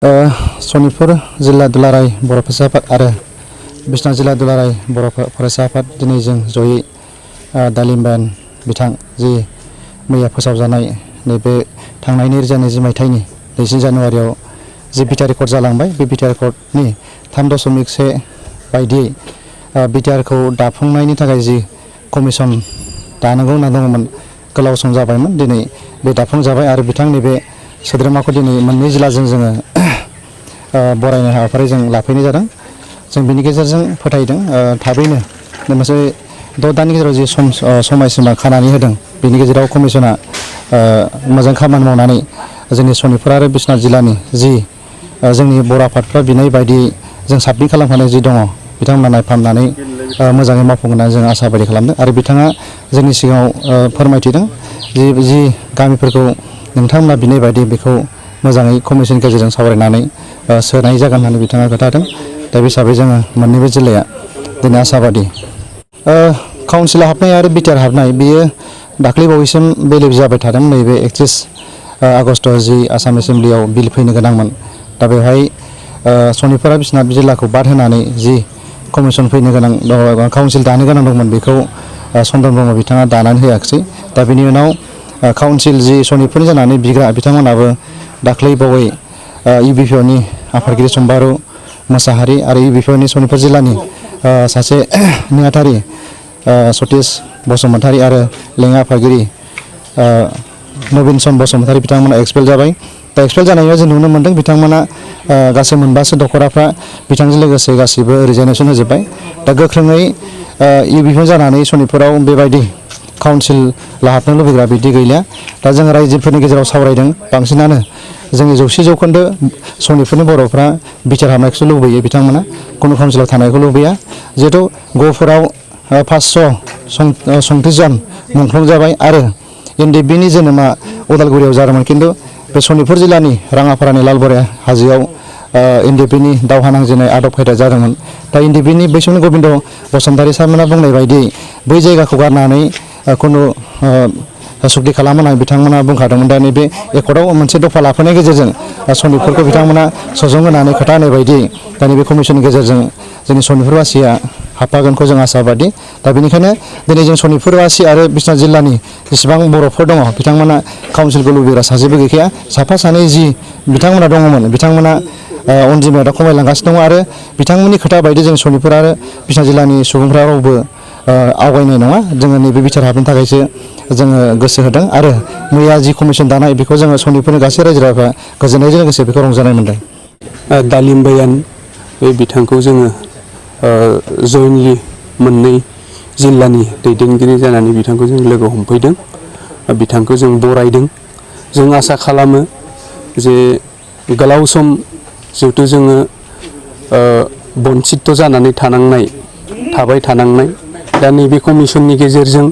सनितपुर जिल्ला दुलाराय बर' फरायसा आफाद आरो बिश्वनाथ जिल्ला दुलाराय बर' फरायसा आफाद दिनै जों जयै दालिमबान बिथां जि मैया फोसावजानाय नैबे थांनाय 2020 मायथाइनि 2 जानुवारियाव जि बिटिआर रेकर्ड जालांबाय बे बिटिआर रेकर्डनि 3.1 बायदियै बिटिआरखौ दाफुंनायनि थाखाय जि कमिसन दानांगौ होनना दङमोन गोलाव सम जाबायमोन दिनै बे दाफुंजाबाय आरो बिथांनि बे सोद्रोमाखौ दिनै मोननै जिल्लाजों जोङो बरायनाय हाबाफारि जों लाफैनाय जादों। जों बिनि गेजेरजों फोथायदों थाबैनो मोनसे 6 दाननि गेजेराव जि समायसीमा खानानै होदों बिनि गेजेराव कमिसना मोजां खामानि मावनानै जोंनि सनितपुर आरो बिश्वनाथ जिल्लानि जि जोंनि बर' आफादफ्रा बिनाय बायदि जों साबमिट खालामखानाय जि दङ बिथांमोना नायफामनानै मोजाङै मावफुंगोन होननानै जों आसा बायदि खालामदों आरो बिथाङा जोंनि सिगाङाव फोरमायथिदों जि गामिफोरखौ नोंथांमोना बिनाय बायदि बेखौ मोजाङै कमिसननि गेजेरजों सावरायनानै सोनाय जागोन होननानै बिथाङा खोन्थादों। दा बे हिसाबै जोङो मोननैबो जिल्लाया दिनै आसाबादि काउन्सिलाव हाबनाय आरो बिटिआर हाबनाय बेयो दाख्लैबावैसिम बेले जाबाय थादों। नैबे 31 आगस्ट जि आसाम एसेम्ब्लियाव बिल फैनो गोनांमोन दा बेवहाय सनितपुर आरो बिश्वनाथ जिल्लाखौ बाद होनानै जि कमिसन फैनो गोनां काउन्सिल दानो गोनां दंमोन बेखौ चन्द्रन ब्रह्म बिथाङा दानानै होआखिसै। दा बेनि उनाव काउन्सिल जि सनितपुरनि जानानै बिग्रा बिथांमोनाबो दाख्लैबावै इउबिपिअनि आफादगिरि सम्बारु मोसाहारि आरो इउबिपिअनि सनितपुर जिल्लानि सासे नेहाथारि सतीश बसुमतारी आरो लेङाइ आफादगिरि नवीन चन्द्र बसुमतारी बिथांमोना एक्सपेल जाबाय। दा एक्सपेल जानायाव जों नुनो मोन्दों बिथांमोना गासै मोनबासो दखराफ्रा बिथांजों लोगोसे गासिबो रिजाइनेसन होजोब्बाय। दा गोख्रोङै इउबिपिअ जानानै सनितपुराव बेबायदि काउन्सिल हाबनो लुबैग्रा बिदि गैलिया। दा जों रायजोफोरनि गेजेराव सावरायदों बांसिनानो जोंनि 100% सनितपुरनि बर'फ्रा बिटिआर हाबनायखौसो लुबैयो बिथांमोना खुनु काउन्सिलाव थानायखौ लुबैया। जिहेथु गहपुराव 537 जन मुंख्लं जाबाय आरो एनडिएफबिनि जोनोमा उदालगुरियाव जादोंमोन खिन्थु बे सनितपुर जिल्लानि राङापारानि लालबरिया हाजोआव एनडिएफबिनि दावहा नांजेननाय आदब खायदा जादोंमोन। दा एनडिएफबिनि बैसोमुनि गबिन्द बसुमतारी सारमोना बुंनाय बायदि बै जायगाखौ गारनानै खुनु सुक्ति खालामो होननानै बिथांमोना बुंखादोंमोन। दा नैबे एकर्डआव मोनसे दफा लाफैनाय गेजेरजों सनितपुरखौ बिथांमोना सजं होनानै खोथा होनाय बायदि दा नैबे कमिसननि गेजेरजों जोंनि सनितपुरबासिया हाबफागोनखौ जों आसाबादि। दा बेनिखायनो दिनै जों सनितपुरबासि आरो बिश्वनाथ जिल्लानि जेसेबां बर'फोर दङ बिथांमोना काउन्सिलखौ लुबैग्रा सासेबो गैखाया। साफा सानै जि बिथांमोना दङमोन बिथांमोना अनजिमाया दा खमायलांगासिनो दङ आरो बिथांमोननि खोथा बायदि जों सनितपुर आरो बिश्वनाथ जिल्लानि सुबुंफ्रा रावबो आवगायनाय नङा। जोङो नैबे बिटिआर हाबनो थाखायसो जोङो गोसो होदों आरो मैया जि कमिसन दानाय बेखौ जोङो सनितपुरनि गासै रायजो राजाफ्रा गोजोननायजों लोगोसे बेखौ रंजानाय मोनदों। दालिमबान बे बिथांखौ जोङो जयेनलि मोननै जिल्लानि दैदेनगिरि जानानै बिथांखौ जों लोगो हमफैदों। बिथांखौ जों बरायदों। जों आसा खालामो जे गोलाव सम जिहेथु जोङो बन्सित जानानै थाबाय थानांनाय दा नैबे कमिसननि गेजेरजों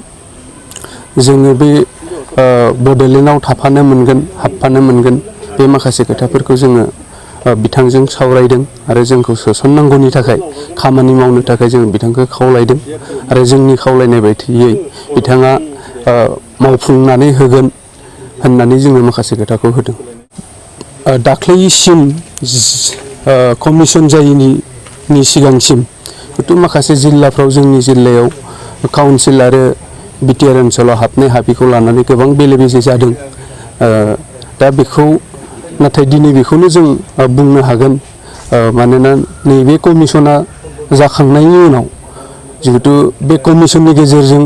जोङो बे बड'लेण्डआव हाबफानो मोनगोन बे माखासे खोथाफोरखौ जोङो बिथांजों सावरायदों आरो जोंखौ सोसननांगौनि थाखाय खामानि मावनो थाखाय जों बिथांखौ खावलायदों आरो जोंनि खावलायनाय बायदियै बिथाङा मावफुंनानै होगोन होननानै जोङो माखासे खोथाखौ होदों। दाख्लैसिम कमिसन जायैनि सिगांसिम हयथ' माखासे जिल्लाफ्राव जोंनि जिल्लायाव काउन्सिल आरो बिटिआर ओनसोलाव हाबनाय हाबिखौ लानानै गोबां बेले बेजे जादों। दा बेखौ नाथाय दिनै बेखौनो जों बुंनो हागोन मानोना नैबे कमिसना जाखांनायनि उनाव जिहेथु बे कमिसननि गेजेरजों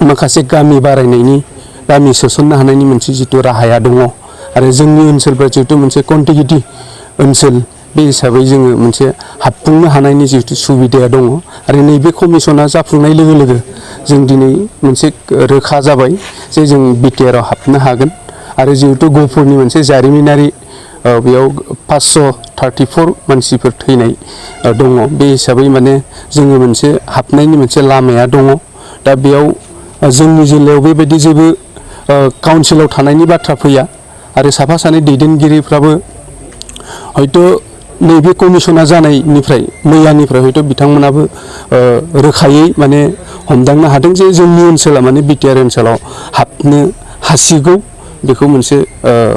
माखासे गामि बारायनायनि गामि सोसननो हानायनि मोनसे जिथु राहाया दङ आरो जोंनि ओनसोलफ्रा जिहेतु मोनसे कन्टिगिउटि ओनसोल बे हिसाबै जोङो मोनसे हाबफुंनो हानायनि जिहेतु सुबिदाया दङ आरो नैबे कमिसना जाफुंनाय लोगो लोगो जों दिनै मोनसे रोखा जाबाय जे जों बिटिआराव हाबनो हागोन आरो जिहेतु गहपुरनि मोनसे जारिमिनारि बेयाव 534 मानसिफोर थैनाय दङ बे हिसाबै माने जोङो मोनसे हाबनायनि मोनसे लामाया दङ। दा बेयाव जोंनि जिल्लायाव बेबायदि जेबो काउन्सिलाव थानायनि बाथ्रा फैया आरो साफा सानै दैदेनगिरिफ्राबो हयथ' नैबे कमिसना जानायनिफ्राय मैयानिफ्राय हयथ' बिथांमोनाबो रोखायै माने हमदांनो हादों जे जोंनि ओनसोला माने बिटिआर ओनसोलाव हाबनो हासिगौ बेखौ मोनसे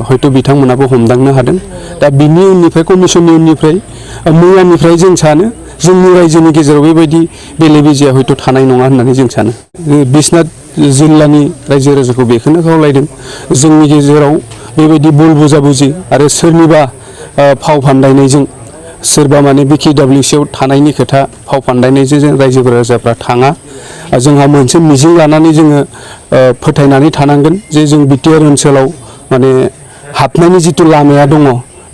हयथ' बिथांमोनाबो हमदांनो हादों। दा दा बिनि उननिफ्राय कमिसननि उननिफ्राय मैयानिफ्राय जों सानो जोंनि रायजोनि गेजेराव बेबायदि बेले बेजेया हयथ' थानाय नङा होननानै जों सानो। बिश्वनाथ जिल्लानि रायजो राजाखौ बेखौनो खावलायदों जोंनि गेजेराव बेबायदि बुल बुजाबुजि आरो सोरनिबा फाव फान्दायनायजों सोरबा माने BKWCआव थानायनि खोथा फाव फान्दायनायजों जों रायजो राजाफ्रा थाङा। जोंहा मोनसे मिजिं लानानै जोङो फोथायनानै थानांगोन जे जों BTR ओनसोलाव माने हाबनायनि जिथु लामाया दङ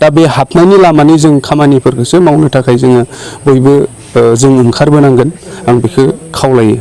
दा बे हाबनायनि लामानि जों खामानिफोरखौसो मावनो थाखाय जोङो बयबो जों ओंखारबोनांगोन आं बेखौ खावलायो।